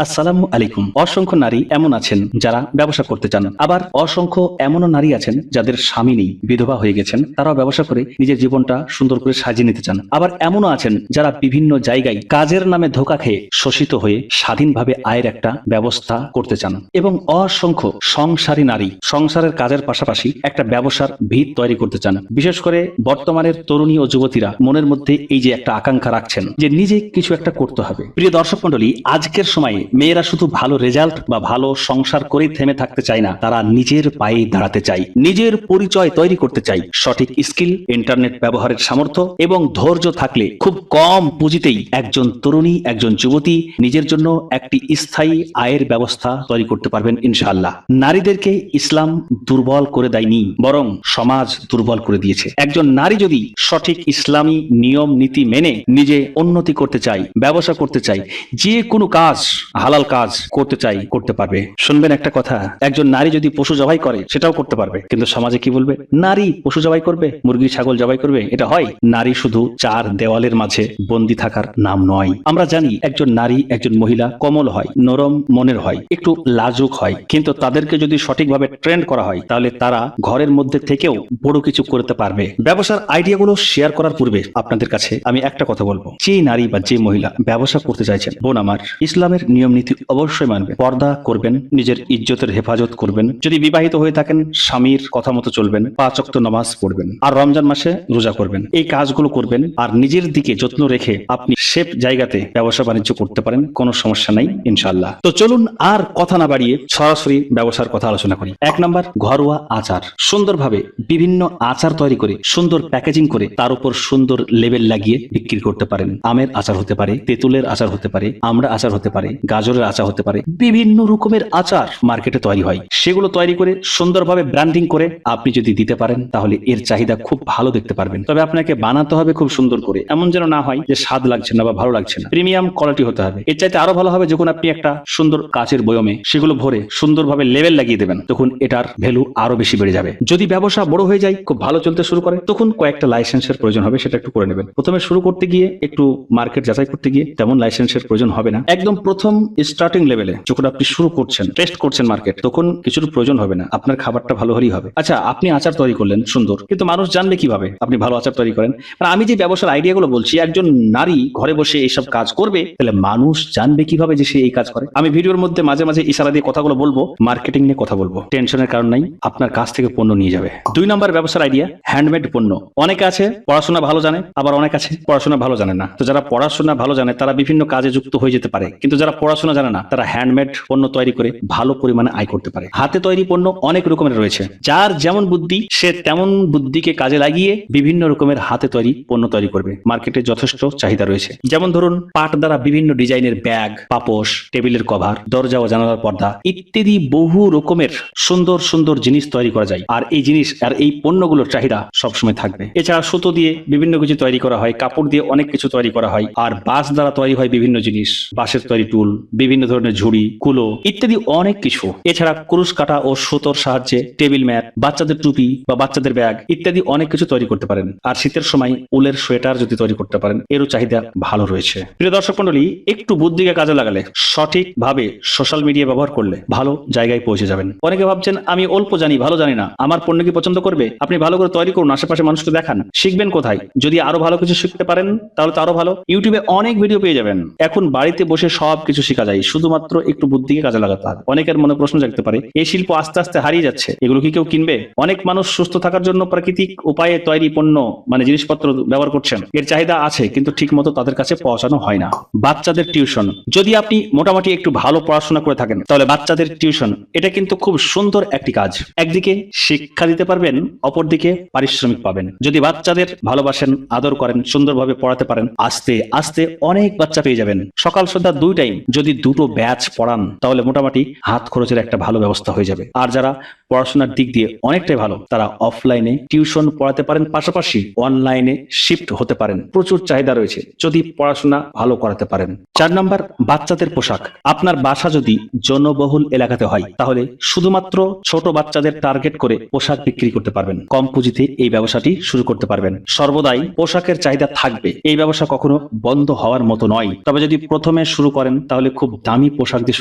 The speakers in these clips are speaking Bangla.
আসসালামু আলাইকুম। অসংখ্য নারী এমন আছেন যারা ব্যবসা করতে চান, আবার অসংখ্য এমনও নারী আছেন যাদের স্বামী নেই, বিধবা হয়ে গেছেন, তারাও ব্যবসা করে নিজের জীবনটা সুন্দর করে সাজিয়ে নিতে চান। আবার এমনও আছেন যারা বিভিন্ন জায়গায় কাজের নামে ধোঁকা খেয়ে শোষিত হয়ে স্বাধীনভাবে আয়ের একটা ব্যবস্থা করতে চান। এবং অসংখ্য সংসারী নারী সংসারের কাজের পাশাপাশি একটা ব্যবসার ভিত তৈরি করতে চান। বিশেষ করে বর্তমানের তরুণী ও যুবতীরা মনের মধ্যে এই যে একটা আকাঙ্ক্ষা রাখছেন যে নিজে কিছু একটা করতে হবে। প্রিয় দর্শক মন্ডলী, আজকের সময়ে মেয়েরা শুধু ভালো রেজাল্ট বা ভালো সংসার করেই থেমে থাকতে চায় না, তারা নিজের পায়ে দাঁড়াতে চায়, নিজের পরিচয় তৈরি করতে চায়। সঠিক স্কিল, ইন্টারনেট ব্যবহারের সামর্থ্য এবং ধৈর্য থাকলে খুব কম পুঁজিতেই একজন তরুণী, একজন যুবতী নিজের জন্য একটি স্থায়ী আয়ের ব্যবস্থা তৈরি করতে পারবেন ইনশাআল্লাহ। নারীদেরকে ইসলাম দুর্বল করে দেয়নি, বরং সমাজ দুর্বল করে দিয়েছে। একজন নারী যদি সঠিক ইসলামী নিয়ম নীতি মেনে নিজে উন্নতি করতে চায়, ব্যবসা করতে চায়, যে কোনো কাজ, হালাল কাজ করতে চাই, করতে পারবে। শুনবেন একটা কথা, একজন নারী যদি পশু জবাই করে সেটাও করতে পারবে, কিন্তু সমাজে কি বলবে? নারী পশু জবাই করবে, মুরগি ছাগল জবাই করবে, এটা হয়? নারী শুধু চার দেওয়ালের মাঝে বন্দি থাকার নাম নয়। আমরা জানি একজন নারী, একজন মহিলা কোমল হয়, নরম মনের হয়, একটু লাজুক হয়, কিন্তু তাদেরকে যদি সঠিকভাবে ট্রেন্ড করা হয় তাহলে তারা ঘরের মধ্যে থেকেও বড় কিছু করতে পারবে। ব্যবসার আইডিয়াগুলো শেয়ার করার পূর্বে আপনাদের কাছে আমি একটা কথা বলবো, যে নারী বা যে মহিলা ব্যবসা করতে চাইছেন, বোন আমার, ইসলামের নিয়ম নীতি অবশ্যই মানবেন, পর্দা করবেন, নিজের ইজ্জতের হেফাজত করবেন। যদি বিবাহিত হয়ে থাকেন, স্বামীর কথা মতো চলবেন, 5 ওয়াক্ত নামাজ পড়বেন, আর রমজান মাসে রোজা করবেন। এই কাজগুলো করবেন আর নিজের দিকে যত্ন রেখে আপনি সেফ জায়গাতে ব্যবসা বাণিজ্য করতে পারেন, কোনো সমস্যা নাই ইনশাআল্লাহ। তো চলুন আর কথা না বাড়িয়ে সরাসরি ব্যবসার কথা আলোচনা করি। 1 নাম্বার, ঘরোয়া আচার। সুন্দরভাবে বিভিন্ন আচার তৈরি করে, সুন্দর প্যাকেজিং করে, তার উপর সুন্দর লেবেল লাগিয়ে বিক্রি করতে পারেন। আমের আচার হতে পারে, তেঁতুলের আচার হতে পারে, আমড়া আচার হতে পারে, গাজরের আচার হতে পারে, বিভিন্ন রকমের আচার মার্কেটে তৈরি হয়। সেগুলো তৈরি করে সুন্দরভাবে ব্র্যান্ডিং করে আপনি যদি দিতে পারেন তাহলে এর চাহিদা খুব ভালো দেখতে পারবেন। তবে আপনাকে বানাতে হবে খুব সুন্দর করে, এমন যেন না হয় যে স্বাদ লাগছে না বা ভালো লাগছে না। প্রিমিয়াম কোয়ালিটি হতে হবে। এর চাইতে আরো ভালো হবে যখন আপনি একটা সুন্দর কাচের বয়মে সেগুলো ভরে সুন্দরভাবে লেবেল লাগিয়ে দেবেন, তখন এটার ভ্যালু আরো বেশি বেড়ে যাবে। যদি ব্যবসা বড় হয়ে যায়, খুব ভালো চলতে শুরু করে, তখন কয়েকটা লাইসেন্সের প্রয়োজন হবে, সেটা একটু করে নেবেন। প্রথমে শুরু করতে গিয়ে একটু মার্কেট যাচাই করতে গিয়ে তেমন লাইসেন্সের প্রয়োজন হবে না। একদম প্রথম স্টার্টিং লেভেলে যখন আপনি শুরু করছেন, টেস্ট করছেন মার্কেট, তখন কিছুর প্রয়োজন হবে না। আপনার খাবারটা ভালো হলেই হবে। আচ্ছা, আপনি আচার তৈরি করলেন সুন্দর, কিন্তু মানুষ জানবে কিভাবে আপনি ভালো আচার তৈরি করেন? মানে আমি যে ব্যবসার আইডিয়াগুলো বলছি, একজন নারী ঘরে বসে এইসব কাজ করবে, তাহলে মানুষ জানবে কিভাবে যে সে এই কাজ করে? আমি ভিডিওর মধ্যে মাঝে মাঝে ইশারা দিয়ে কথাগুলো বলবো, মার্কেটিং নিয়ে কথা বলবো। টেনশনের কারণ নাই, আপনার কাছ থেকে পণ্য নিয়ে যাবে। 2 নাম্বার ব্যবসার আইডিয়া, হ্যান্ডমেড পণ্য। অনেকে আছে পড়াশোনা ভালো জানে, আবার অনেক আছে পড়াশোনা ভালো জানে না। তো যারা পড়াশোনা ভালো জানে তারা বিভিন্ন কাজে যুক্ত হয়ে যেতে পারে, কিন্তু যারা পড়াশোনা জানে না তারা হ্যান্ডমেড পণ্য তৈরি করে ভালো পরিমাণে আয় করতে পারে। হাতে তৈরি পণ্য অনেক রকমের রয়েছে, যার যেমন বুদ্ধি সে তেমন বুদ্ধিকে কাজে লাগিয়ে বিভিন্ন রকমের হাতে তৈরি পণ্য তৈরি করবে। মার্কেটে যথেষ্ট চাহিদা রয়েছে। যেমন ধরুন, পাট দ্বারা বিভিন্ন ডিজাইনের ব্যাগ, পাপোশ, টেবিলের কভার, দরজা ও জানালার পর্দা ইত্যাদি বহু রকমের সুন্দর সুন্দর জিনিস তৈরি করা যায়। আর এই জিনিস আর এই পণ্যগুলোর চাহিদা সবসময় থাকবে। এছাড়া সুতো দিয়ে বিভিন্ন কিছু তৈরি করা হয়, কাপড় দিয়ে অনেক কিছু তৈরি করা হয়, আর বাঁশ দ্বারা তৈরি হয় বিভিন্ন জিনিস, বাঁশের তৈরি টুল, বিভিন্ন ধরনের ঝুড়ি, কুলো ইত্যাদি অনেক কিছু। এছাড়া কুরুশ কাটা ও সুতোর সাহায্যে টেবিল ম্যাট, বাচ্চাদের টুপি বা বাচ্চাদের ব্যাগ ইত্যাদি অনেক কিছু তৈরি করতে পারেন। আর শীতের সময় উলের সোয়েটার যদি তৈরি করতে পারেন, এরও চাহিদা ভালো রয়েছে। প্রিয় দর্শক মন্ডলী, একটু বুদ্ধিকে কাজে লাগালে, সঠিকভাবে সোশ্যাল মিডিয়া ব্যবহার করলে ভালো জায়গায় পৌঁছে যাবেন। অনেকে ভাবছেন আমি অল্প জানি, ভালো জানি না, আমার পণ্য কি পছন্দ করবে? আপনি ভালো করে তৈরি করুন, আশেপাশে মানুষকে দেখান। শিখবেন কোথায়? যদি আরো ভালো কিছু শিখতে পারেন তাহলে তো আরো ভালো। ইউটিউবে অনেক ভিডিও পেয়ে যাবেন। এখন বাড়িতে বসে সব কিছু শেখা যায়, শুধুমাত্র একটু বুদ্ধিকে কাজে লাগাতে হবে। অনেকের মনে প্রশ্ন জাগতে পারে, এই শিল্প আস্তে আস্তে হারিয়ে যাচ্ছে, এগুলো কি কেউ কিনবে? অনেক মানুষ সুস্থ থাকার জন্য প্রাকৃতিক উপায়ে তৈরি পণ্য মানে জিনিসপত্র ব্যবহার করছেন। এর চাহিদা আছে, কিন্তু ঠিক মতো তাদের কাছে পৌঁছানো হয় না। বাচ্চাদের টিউশন। যদি আপনি মোটামুটি একটু ভালো পড়াশোনা করে থাকেন তাহলে বাচ্চাদের টিউশন এটা কিন্তু খুব সুন্দর একটি কাজ। একদিকে শিক্ষা দিতে পারবেন, অপরদিকে পারিশ্রমিক পাবেন। যদি বাচ্চাদের ভালোবাসেন, আদর করেন, সুন্দরভাবে পড়াতে পারেন, আস্তে আস্তে অনেক বাচ্চা পেয়ে যাবেন। সকাল সন্ধ্যা 2 টাইম যদি 2টো ব্যাচ পড়ান তাহলে মোটামুটি হাত খরচের একটা ভালো ব্যবস্থা হয়ে যাবে। আর যারা পড়াশোনার দিক দিয়ে অনেকটাই ভালো, তারা অফলাইনে টিউশন পড়াতে পারেন, পাশাপাশি অনলাইনে শিফট হতে পারেন। প্রচুর চাহিদা রয়েছে যদি পড়াশোনা ভালো করাতে পারেন। 4 নাম্বার, বাচ্চাদের পোশাক। আপনার বাসা যদি জনবহুল এলাকাতে হয় তাহলে শুধুমাত্র ছোট বাচ্চাদের টার্গেট করে পোশাক বিক্রি করতে পারবেন। কম পুঁজিতে এই ব্যবসাটি শুরু করতে পারবেন। সর্বদাই পোশাকের চাহিদা থাকবে, এই ব্যবসা কখনো বন্ধ হওয়ার মতো নয়। তবে যদি প্রথমে শুরু করেন তাহলে তাহলে খুব দামি পোশাক দিয়ে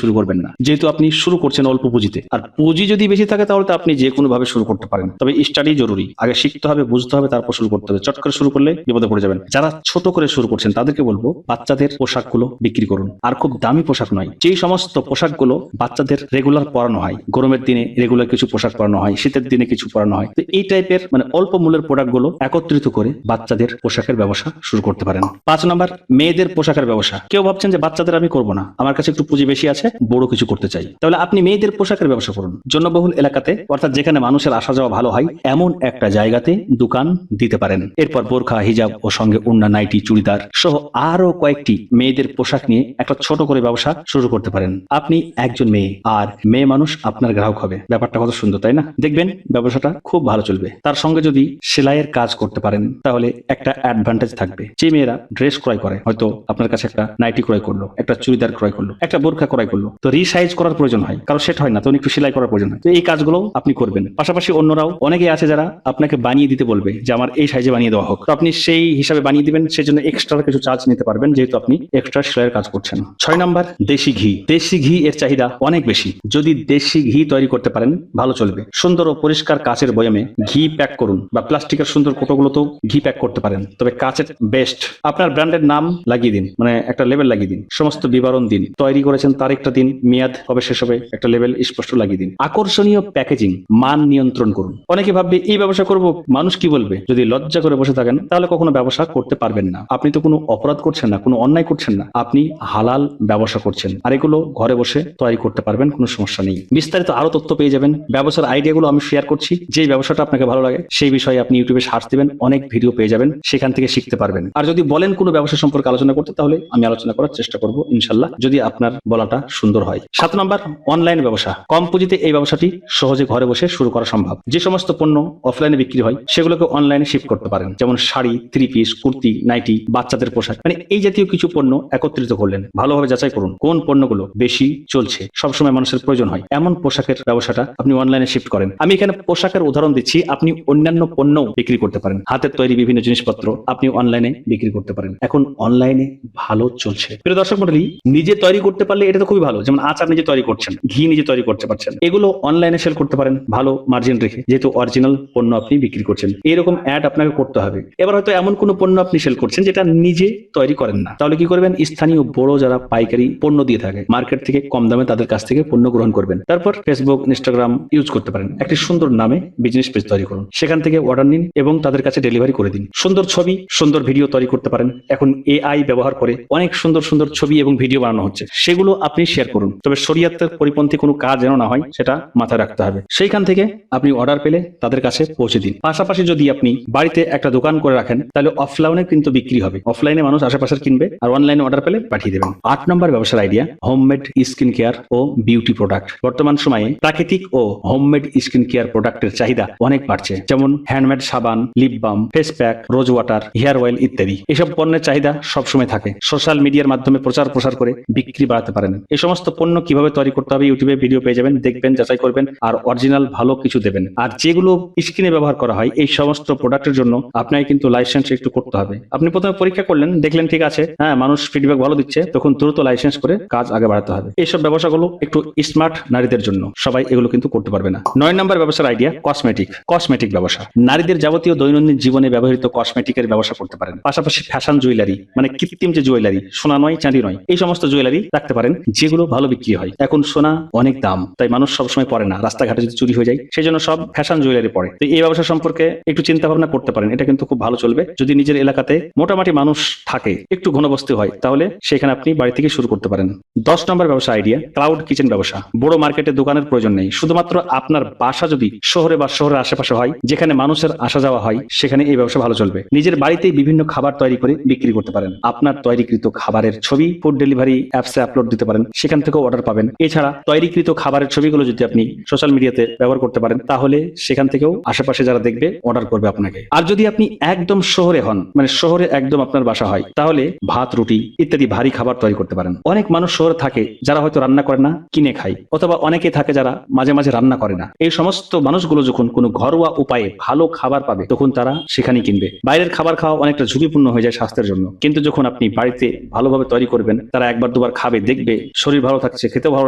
শুরু করবেন না, যেহেতু আপনি শুরু করছেন অল্প পুঁজিতে। আর পুঁজি যদি বেশি থাকে তাহলে তো আপনি যে কোনো ভাবে শুরু করতে পারেন, তবে স্টাডি জরুরি। আগে শিখতে হবে, বুঝতে হবে, তারপর শুরু করতে হবে। চট করে শুরু করলে বিপদে পড়ে যাবেন। যারা ছোট করে শুরু করছেন তাদেরকে বলবো বাচ্চাদের পোশাকগুলো বিক্রি করুন, আর খুব দামি পোশাক নয়। যেই সমস্ত পোশাকগুলো বাচ্চাদের রেগুলার পরানো হয়, গরমের দিনে রেগুলার কিছু পোশাক পরানো হয়, শীতের দিনে কিছু পরানো হয়, তো এই টাইপের মানে অল্প মূল্যের প্রোডাক্টগুলো একত্রিত করে বাচ্চাদের পোশাকের ব্যবসা শুরু করতে পারেন। 5 নম্বর, মেয়েদের পোশাকের ব্যবসা। কেউ ভাবছেন যে বাচ্চাদের আমি করবো না, আমার কাছে একটু পুঁজি বেশি আছে, বড় কিছু করতে চাই, তাহলে আপনি মেয়েদের পোশাকের ব্যবসা করুন। জনবহুল এলাকাতে, অর্থাৎ যেখানে মানুষের আসা যাওয়া ভালো হয়, এমন একটা জায়গাতে দোকান দিতে পারেন। এরপর বোরখা, হিজাব ও সঙ্গে ওড়না, নাইটি, চুড়িদার সহ আরো কয়েকটি মেয়েদের পোশাক নিয়ে একটা ছোট করে ব্যবসা শুরু করতে পারেন। আপনি একজন মেয়ে, আর মেয়ে মানুষ আপনার গ্রাহক হবে। ব্যাপারটা কত সুন্দর, তাই না? দেখবেন ব্যবসাটা খুব ভালো চলবে। তার সঙ্গে যদি সেলাইয়ের কাজ করতে পারেন তাহলে একটা অ্যাডভান্টেজ থাকবে। যে মেয়েরা ড্রেস ক্রয় করে, হয়তো আপনার কাছে একটা নাইটি ক্রয় করলো, একটা চুড়িদার ক্রয় করলো, একটা বোরখা ক্রয় করলো, তো রিসাইজ করার প্রয়োজন হয়, কারণ সেট হয় না, তো একটু সেলাই করার প্রয়োজন হয়। তো এই কাজগুলো আপনি করবেন। পাশাপাশি অন্যরাও অনেকে আছে যারা আপনাকে বানিয়ে দিতে বলবে যে আমার এই সাইজে বানিয়ে দেওয়া হোক, তো আপনি সেই হিসাবে বানিয়ে দিবেন। সেই জন্য এক্সট্রা কিছু চার্জ নিতে পারবেন, যেহেতু আপনি এক্সট্রা সেলাইয়ের কাজ করছেন। 6 নাম্বার, দেশি ঘি। দেশি ঘি এর চাহিদা অনেক বেশি। যদি দেশি ঘি তৈরি করতে পারেন ভালো চলবে। সুন্দর ও পরিষ্কার কাচের বয়ামে ঘি প্যাক করুন, বা প্লাস্টিকের সুন্দর কোটোগুলোতেও ঘি প্যাক করতে পারেন, তবে কাচের বেস্ট। আপনার ব্র্যান্ডের নাম লাগিয়ে দিন, মানে একটা লেবেল লাগিয়ে দিন, সমস্ত বিবরণ দিন, তৈরি করেছেন তারিখটা দিন, মেয়াদ কবে শেষ হবে একটা লেবেল স্পষ্ট লাগিয়ে দিন। আকর্ষণীয় প্যাকেজিং, মান নিয়ন্ত্রণ করুন। অনেকে ভাববে এই ব্যবসা করব, মানুষ কি বলবে। যদি লজ্জা করে বসে থাকেন তাহলে কখনো ব্যবসা করতে পারবেন না। আপনি তো কোনো অপরাধ করছেন না, কোনো অন্যায় করছেন না, আপনি হালাল ব্যবসা করছেন, আর এগুলো ঘরে বসে তৈরি করতে পারবেন, কোনো সমস্যা নেই। বিস্তারিত আরো তথ্য পেয়ে যাবেন। ব্যবসার আইডিয়াগুলো আমি শেয়ার করছি, যে ব্যবসাটা আপনাকে ভালো লাগে সেই বিষয়ে আপনি ইউটিউবে সার্চ দিবেন, অনেক ভিডিও পেয়ে যাবেন, সেখান থেকে শিখতে পারবেন। আর যদি বলেন কোনো ব্যবসা সম্পর্কে আলোচনা করতে, তাহলে আমি আলোচনা করার চেষ্টা করব ইনশাল্লাহ, যদি আপনার বলাটা সুন্দর হয়। 7 নম্বর, অনলাইন ব্যবসা। কম পুঁজিতে এই ব্যবসাটি সহজে ঘরে বসে শুরু করা সম্ভব। যে সমস্ত পণ্য অফলাইনে বিক্রি হয় সেগুলোকে অনলাইনে শিফট করতে পারেন, যেমন শাড়ি, 3 পিস, কুর্তি, নাইটি, বাচ্চাদের পোশাক, মানে এই জাতীয় কিছু পণ্য একত্রিত করলেন। ভালোভাবে যাচাই করুন কোন পণ্যগুলো বেশি চলছে, সবসময় মানুষের প্রয়োজন হয়, এমন পোশাকের ব্যবসাটা আপনি অনলাইনে শিফট করেন। আমি এখানে পোশাকের উদাহরণ দিচ্ছি, আপনি অন্যান্য পণ্য বিক্রি করতে পারেন। হাতের তৈরি বিভিন্ন জিনিসপত্র আপনি অনলাইনে বিক্রি করতে পারেন। এখন অনলাইনে ভালো চলছে। প্রিয় দর্শক মণ্ডলী, নিজে তৈরি করতে পারলে এটা তো খুবই ভালো। যেমন আচার নিজে তৈরি করছেন, ঘি নিজে তৈরি করতে পারছেন, এগুলো অনলাইনে সেল করতে পারেন ভালো মার্জিন রেখে, যেহেতু অরিজিনাল পণ্য আপনি বিক্রি করছেন। এরকম অ্যাড আপনাকে করতে হবে। এবার হয়তো এমন কোনো পণ্য আপনি সেল করছেন যেটা নিজে তৈরি করেন না, তাহলে কি করবেন? স্থানীয় বড় যারা পাইকারি পণ্য দিয়ে থাকে মার্কেট থেকে কম দামে, তাদের কাছ থেকে পণ্য গ্রহণ করবেন। তারপর ফেসবুক, ইনস্টাগ্রাম ইউজ করতে পারেন। একটি সুন্দর নামে বিজনেস পেজ তৈরি করুন, সেখান থেকে অর্ডার নিন এবং তাদের কাছে ডেলিভারি করে দিন। সুন্দর ছবি, সুন্দর ভিডিও তৈরি করতে পারেন। এখন এআই ব্যবহার করে অনেক সুন্দর সুন্দর ছবি এবং ভিডিও বানানো হচ্ছে, সেগুলো আপনি শেয়ার করুন। তবে শরীয়তের পরিপন্থী কোনো কাজ যেন না হয় সেটা মাথায় রাখতে হবে। সেইখান থেকে আপনি অর্ডার পেলে তাদের কাছে পৌঁছে দিন। পাশাপাশি যদি আপনি বাড়িতে একটা দোকান করে রাখেন তাহলে অফলাইনে কিন্তু বিক্রি হবে। অফলাইনে মানুষ আশেপাশের কিনবে, আর অনলাইনে অর্ডার পেলে পাঠিয়ে দেবেন। 8 নম্বর ব্যবসার আইডিয়া, হোমমেড স্কিন কেয়ার ও বিউটি প্রোডাক্ট। বর্তমান সময়ে প্রাকৃতিক ও হোমমেড স্কিন কেয়ার প্রোডাক্টের চাহিদা অনেক বাড়ছে, যেমন হ্যান্ডমেড সাবান, lip balm, face pack, rose water, hair oil ইত্যাদি। এসব পণ্যের চাহিদা সবসময় থাকে। সোশ্যাল মিডিয়ার মাধ্যমে প্রচার প্রসার করে বিক্রি বাড়াতে পারেন। এই সমস্ত পণ্য কিভাবে তৈরি করতে হবে ইউটিউবে ভিডিও পেয়ে যাবেন, দেখবেন, যাচাই করবেন, আর অরিজিনাল ভালো কিছু দেবেন। আর যেগুলো স্কিনে ব্যবহার করা হয় এই সমস্ত প্রোডাক্টের জন্য আপনাকে কিন্তু লাইসেন্স একটু করতে হবে। আপনি প্রথমে পরীক্ষা করলেন, দেখলেন ঠিক আছে, হ্যাঁ মানুষ ফিডব্যাক ভালো দিচ্ছে, তখন দ্রুত লাইসেন্স করে কাজ আগে বাড়াতে হবে। এইসব ব্যবসাগুলো একটু স্মার্ট নারীদের জন্য, সবাই এগুলো কিন্তু করতে পারবে না। 9 নম্বর ব্যবসার আইডিয়া, কসমেটিক ব্যবসা। নারীদের যাবতীয় দৈনন্দিন জীবনে ব্যবহৃত কসমেটিকের ব্যবসা করতে পারেন। পাশাপাশি ফ্যাশন জুয়েলারি, মানে কৃত্রিম যে জুয়েলারি, সোনা নয় চাঁদি নয়, এই সমস্ত জুয়েলারি রাখতে পারেন, যেগুলো ভালো বিক্রি হয়। এখন সোনা অনেক দাম, তাই মানুষ সবসময় পরে না, রাস্তাঘাটে যদি চুরি হয়ে যায়, সেই জন্য সব ফ্যাশন জুয়েলারি পরে। তো এই ব্যবসা সম্পর্কে একটু চিন্তা ভাবনা করতে পারেন, এটা কিন্তু খুব ভালো চলবে। যদি নিজের এলাকাতে মোটামুটি মানুষ থাকে, একটু ঘনবস্তি হয়, তাহলে সেখানে আপনি বাড়ি থেকে শুরু করতে পারেন। 10 নম্বর ব্যবসা আইডিয়া, ক্লাউড কিচেন ব্যবসা। বড় মার্কেটে দোকানের প্রয়োজন নেই, শুধুমাত্র আপনার বাসা যদি শহরে বা শহরের আশেপাশে হয়, যেখানে মানুষের আসা যাওয়া হয়, সেখানে এই ব্যবসা ভালো চলবে। নিজের বাড়িতেই বিভিন্ন খাবার তৈরি করে বিক্রি করতে পারেন। আপনার তৈরিকৃত খাবারের ছবি ফুড ডেলিভারি অ্যাপসে আপলোড দিতে পারেন, সেখান থেকেও অর্ডার পাবেন। এছাড়া তৈরিকৃত খাবারের ছবিগুলো যদি আপনি সোশ্যাল মিডিয়াতে ব্যবহার করতে পারেন, তাহলে সেখান থেকেও আশেপাশে যারা দেখবে অর্ডার করবে আপনাকে। আর যদি আপনি একদম শহরে হন, মানে শহরে একদম আপনার বাসা হয়, তাহলে ভাত, রুটি ইত্যাদি ভারী খাবার তৈরি করতে পারেন। অনেক মানুষ শহরে থাকে যারা হয়তো রান্না করে না, কিনে খায়, অথবা অনেকে থাকে যারা মাঝে মাঝে রান্না করে না। এই সমস্ত মানুষগুলো যখন কোনো ঘরোয়া উপায়ে ভালো খাবার পাবে, তখন তারা সেখানেই কিনবে। বাইরের খাবার খাওয়া অনেকটা ঝুঁকিপূর্ণ হয়ে যায় স্বাস্থ্যের জন্য, কিন্তু যখন আপনি বাড়িতে ভালোভাবে তৈরি করবেন, তারা একবার দুবার খাবে, দেখবে শরীর ভালো থাকছে, খেতে ভালো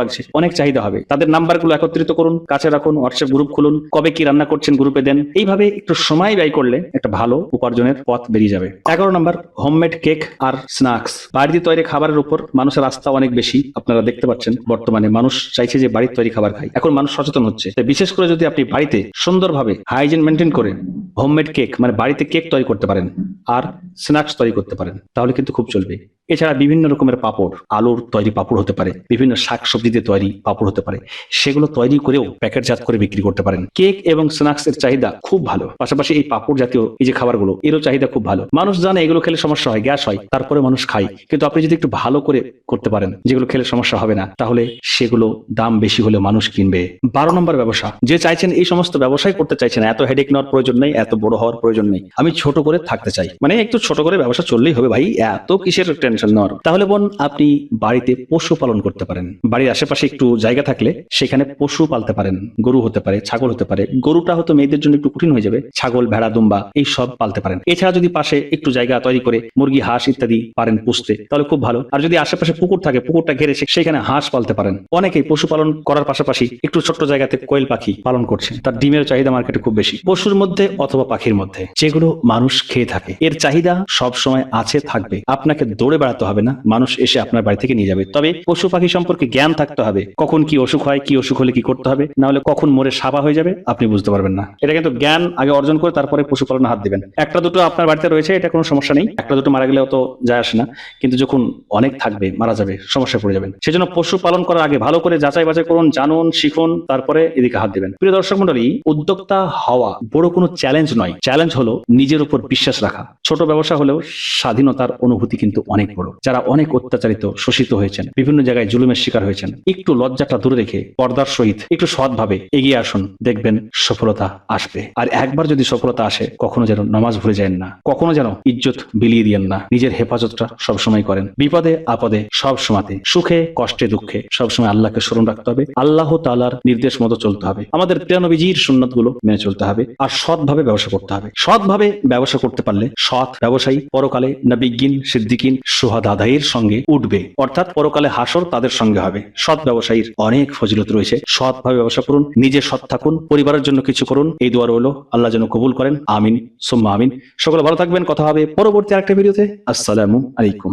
লাগছে, অনেক চাহিদা হবে। তাদের নাম্বারগুলো একত্রিত করুন, কাছে রাখুন, হোয়াটসঅ্যাপ গ্রুপ খুলুন, কবে কি রান্না করছেন গ্রুপে দেন। এইভাবে একটু সময় ব্যয় করলে একটা ভালো উপার্জনের পথ বেরিয়ে যাবে। 11 নম্বর, হোমমেড কেক আর স্ন্যাক্স। বাড়িতে তৈরি খাবারের উপর মানুষের আস্থা অনেক বেশি। আপনারা দেখতে পাচ্ছেন বর্তমানে মানুষ চাইছে যে বাড়ির তৈরি খাবার খাই। এখন মানুষ সচেতন হচ্ছে। তাই বিশেষ করে যদি আপনি বাড়িতে সুন্দরভাবে হাইজিন মেনটেন করে হোমমেড কেক মানে বাড়িতে কেক তৈরি করতে পারেন আর স্ন্যাক্স তৈরি করতে পারেন, তাহলে কিন্তু খুব চলবে। এছাড়া বিভিন্ন রকমের পাপড়, আলুর তৈরি পাপড় হতে পারে, বিভিন্ন শাকসবজি দিয়ে তৈরি পাপড় হতে পারে, সেগুলো তৈরি করেও প্যাকেটজাত করে বিক্রি করতে পারেন। কেক এবং স্ন্যাক্স এর চাহিদা খুব ভালো। পাশাপাশি এই পাপড় জাতীয় এই যে খাবারগুলো, এরও চাহিদা খুব ভালো। মানুষ জানে এগুলো খেলে সমস্যা হয়, গ্যাস হয়, তারপরে মানুষ খায়। কিন্তু আপনি যদি একটু ভালো করে করতে পারেন, যেগুলো খেলে সমস্যা হবে না, তাহলে সেগুলো দাম বেশি হলে মানুষ কিনবে। 12 নম্বর ব্যবসা। যে চাইছেন এই সমস্ত ব্যবসায় করতে চাইছেন, এত হেডেক নেওয়ার প্রয়োজন নেই, এত বড় হওয়ার প্রয়োজন নেই, আমি ছোট করে থাকতে চাই, মানে একটু ছোট করে ব্যবসা চললেই হবে ভাই, এত কিসের টেনশন নেওয়ার। তাহলে বোন, আপনি বাড়িতে পশু পালন করতে পারেন। বাড়ির আশেপাশে একটু জায়গা থাকলে সেখানে পশু পালতে পারেন। গরু হতে পারে, ছাগল হতে পারে। গরুটা হয়তো মেয়েদের জন্য একটু কঠিন হয়ে যাবে, ছাগল, ভেড়া, দুম্বা এই সব পালতে পারেন। এছাড়া যদি পাশে একটু জায়গা তৈরি করে মুরগি, হাঁস ইত্যাদি পারেন পুষতে, তাহলে খুব ভালো। আর যদি আশেপাশে পুকুর থাকে, পুকুরটা ঘিরে সেখানে হাঁস পালতে পারেন। অনেকেই পশুপালন করার পাশাপাশি একটু ছোট্ট জায়গাতে কোয়েল পাখি পালন করছে, তার ডিমের চাহিদা মার্কেটে খুব বেশি। পশুর মধ্যে অথবা পাখির মধ্যে যেগুলো মানুষ খেয়ে থাকে, এর চাহিদা সব সময় আছে, থাকবে। আপনাকে দৌড়ে বেড়াতে হবে না, মানুষ এসে আপনার বাড়ি থেকে নিয়ে যাবে। তবে পশু পাখি সম্পর্কে জ্ঞান থাকতে হবে, কখন কি অসুখ হয়, কি অসুখ হলে কি করতে হবে, না হলে কখন মরে সাবা হয়ে যাবে আপনি বুঝতে পারবেন না। এটা কিন্তু জ্ঞান আগে অর্জন করে তারপরে পশুপালনে হাত দিবেন। একটা দুটো আপনার বাড়িতে রয়েছে, এটা কোনো সমস্যা নেই, একটা দুটো মারা গেলেও তো যায় আসে না। কিন্তু যখন অনেক থাকবে, মারা যাবে, সমস্যায় পড়ে যাবেন। সেজন্য পশু পালন করার আগে ভালো করে যাচাই বাছাই করুন, জানুন, শিখুন, তারপরে এদিকে হাত দিবেন। প্রিয় দর্শক মন্ডলী, উদ্যোক্তা হওয়া বড় কোনো চ্যালেঞ্জ নয়। চ্যালেঞ্জ হলো নিজের উপর বিশ্বাস রাখা। ছোট ব্যবসা হলেও স্বাধীনতার অনুভূতি কিন্তু অনেক বড়। যারা অনেক অত্যাচারিত, শোষিত হয়েছেন, বিভিন্ন জায়গায় জুলুমের শিকার হয়েছেন, একটু লজ্জাটা দূরে রেখে পর্দার সহিত একটু সৎভাবে এগিয়ে আসুন, দেখবেন সফলতা আসবে। আর একবার যদি সফলতা আসে, কখনো যেন নামাজ ভুলে যান না, কখনো যেন ইজ্জত বিলিয়ে দিয়েন না। নিজের হেফাজতটা সবসময় করেন। বিপদে আপদে সব সময়তে, সুখে কষ্টে দুঃখে সবসময় আল্লাহকে স্মরণ রাখতে হবে, আল্লাহ তাআলার নির্দেশ মতো চলতে হবে, আমাদের প্রিয় নবীজির সুন্নাত গুলো মেনে চলতে হবে, আর সৎভাবে ব্যবসা করতে হবে। সৎভাবে ব্যবসা করতে পারলে সৎ ব্যবসায়ী পরকালে নবিয়্যিন, সিদ্দিকিন, শুহাদাদের সঙ্গে উঠবে, অর্থাৎ পরকালে হাসর তাদের সঙ্গে হবে। সৎ ব্যবসায়ীর অনেক ফজিলত রয়েছে। সৎভাবে ব্যবসা করুন, নিজে সৎ থাকুন, পরিবারের জন্য কিছু করুন। এই দোয়া রইল, আল্লাহ যেন কবুল করেন। আমিন সুম্মা আমিন। সকলে ভালো থাকবেন। কথা হবে পরবর্তী আরেকটা ভিডিওতে। আসসালামু আলাইকুম।